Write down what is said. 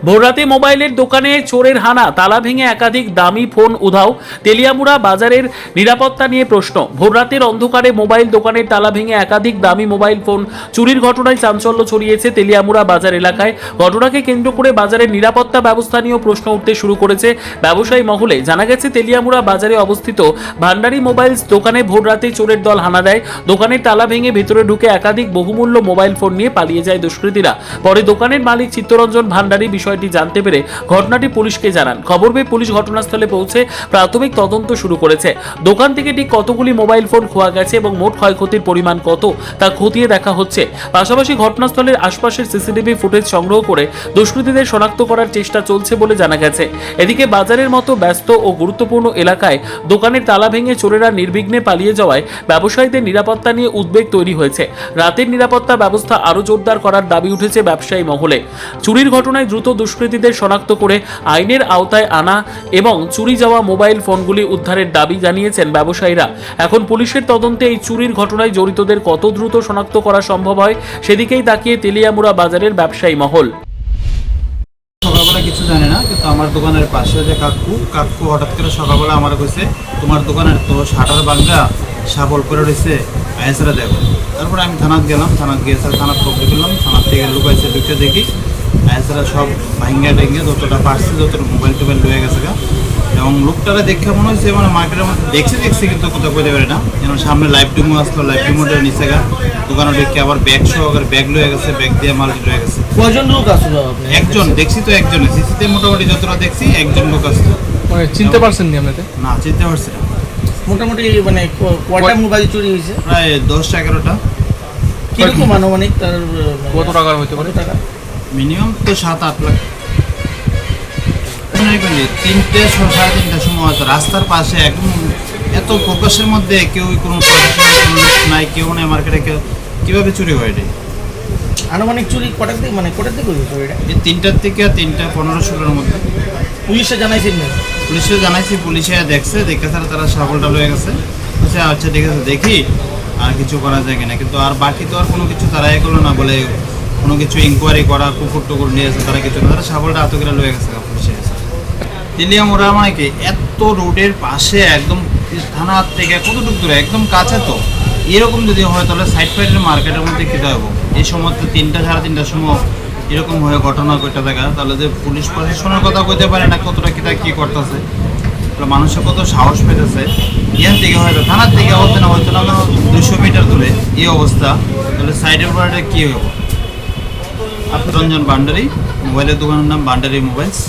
ভোররাতে মোবাইলের দোকানে চোরের হানা, তালা ভেঙে একাধিক দামি ফোন উধাও। তেলিয়ামুড়া বাজারের নিরাপত্তা নিয়ে প্রশ্ন। ভোররাতের অন্ধকারে মোবাইল দোকানের তালা ভেঙে একাধিক দামি মোবাইল ফোন চুরির ঘটনায় চাঞ্চল্য ছড়িয়েছে তেলিয়ামুড়া বাজার এলাকায়। ঘটনাকে কেন্দ্র করে বাজারের নিরাপত্তা ব্যবস্থা নিয়েও প্রশ্ন উঠতে শুরু করেছে ব্যবসায়ী মহলে। জানা গেছে তেলিয়ামুড়া বাজারে অবস্থিত ভান্ডারি মোবাইলস দোকানে ভোররাতে চোরের দল হানা দেয়। দোকানের তালা ভেঙে ভেতরে ঢুকে একাধিক বহুমূল্য মোবাইল ফোন নিয়ে পালিয়ে যায় দুষ্কৃতীরা। পরে দোকানের মালিক চিত্তরঞ্জন ভান্ডারী বিষয়টি জানতে পেরে ঘটনাটি পুলিশকে জানান। খবর পেয়ে পুলিশ ঘটনাস্থলে পৌঁছে প্রাথমিক তদন্ত শুরু করেছে। দোকান থেকে ঠিক কতগুলি মোবাইল ফোন খোয়া গেছে এবং মোট ক্ষয়ক্ষতির পরিমাণ কত তা খতিয়ে দেখা হচ্ছে। পাশাপাশি ঘটনাস্থলের আশপাশের সিসিটিভি ফুটেজ সংগ্রহ করে দুষ্কৃতীদের শনাক্ত করার চেষ্টা চলছে বলে জানা গেছে। এদিকে বাজারের মতো ব্যস্ত ও গুরুত্বপূর্ণ এলাকায় দোকানের তালা ভেঙে চোরেরা নির্বিঘ্নে পালিয়ে যাওয়ায় ব্যবসায়ীদের নিরাপত্তা নিয়ে উদ্বেগ তৈরি হয়েছে। রাতের নিরাপত্তা ব্যবস্থা আরও জোরদার করার দাবি উঠেছে ব্যবসায়ী মহলে। চুরির ঘটনায় দ্রুত দুষ্কৃতীদের শনাক্ত করে আইনের আওতায় আনা এবং চুরি যাওয়া মোবাইল ফোনগুলি উদ্ধারের দাবি জানিয়েছেন ব্যবসায়ীরা। এখন পুলিশের তদন্তে এই চুরির ঘটনায় জড়িতদের কত দ্রুত শনাক্ত করা সম্ভব হয় সেদিকেই তাকিয়ে তেলিয়ামুড়া বাজারের ব্যবসায়ী মহল। সকালবেলা কিছু জানে না, কিন্তু আমার দোকানের পাশে যে কাকু হঠাৎ করে সকালবেলা আমার কইছে তোমার দোকানের তো শাটার ভাঙা শাবল করে রয়েছে, আইসারা দেখো। তারপরে আমি থানাত গেলাম, থানাত গিয়ে স্যার থানাত খবর করলাম, থানার থেকে লুকাইছে ঢুকে দেখি আইসারা সব ভাঙ্গা টেঙ্গে যতটা পারছে যতটা মোবাইল টোবাইল লয়ে গেছে গা। এবং লোকটারা দেখে মনে হচ্ছে মানে মার্কেটের মধ্যে দেখছি কিন্তু কোথাও বলতে পারি না। যেন সামনে লাইভ ডিমো আসলো, লাইভ ডিমোটা নিচে গা দোকানে দেখে আবার ব্যাগ সহকারে ব্যাগ লয়ে গেছে, ব্যাগ দিয়ে মাল লয়ে গেছে। কয়জন লোক আসলো? একজন দেখছি তো, একজনে সিসিতে মোটামুটি যতটা দেখছি একজন লোক আসছে। মানে চিনতে পারছেন নি আপনাদের? না, চিনতে পারছি না। মোটামুটি মানে কয়টা মোবাইল চুরি হয়েছে? প্রায় 10-11টা। কিরকম আনুমানিক তার কত টাকা হইতে পারে? টাকা মিনিমাম তো 7-8 লাখ। 3:30-3:30 সময় হয়তো রাস্তার পাশে একদম এত ফোকাসের মধ্যে কেউ কোনো নাই, কেউ নাই মার্কেটে, কেউ কীভাবে চুরি হয় এটাই। আনুমানিক চুরি কটার দিকে হয়েছে চুরিটা? এই 3টার থেকে 3:15-16-র মধ্যে। পুলিশে জানাইছেন না? পুলিশে জানাইছি, পুলিশে দেখছে, দেখে তারা সাবলটা লয়ে গেছে। আচ্ছা ঠিক আছে, দেখি আর কিছু করা যায় কিনা। কিন্তু আর বাকি তো আর কোনো কিছু তারা করলো না, বলে কোনো কিছু ইনকোয়ারি করা, কুকুর টুকুর নিয়ে এসে তারা কিছু না, তারা সাবলটা হাতে করে লয়ে গেছে পুলিশে এসে। তেলিয়ামুড়া মানে কি এত রোডের পাশে একদম থানার থেকে কতটুকু দূরে, একদম কাছে তো। এরকম যদি হয় তাহলে সাইড ফাইডের মার্কেটের মধ্যে খেতে হবে। এই সময় তো 3:00-3:30 সময় এরকম হয়ে ঘটনা কয়টা দেখা, তাহলে যে পুলিশ প্রশাসনের কথা কইতে পারে না কতটা কী করতেছে, মানুষের কত সাহস পেতেছে। এখান থেকে হয়তো থানার থেকে হতে না 200 মিটার দূরে এই অবস্থা, তাহলে সাইডের পরে কী হইব? রঞ্জন ভান্ডারী, মোবাইলের দোকানের নাম ভান্ডারী মোবাইলস।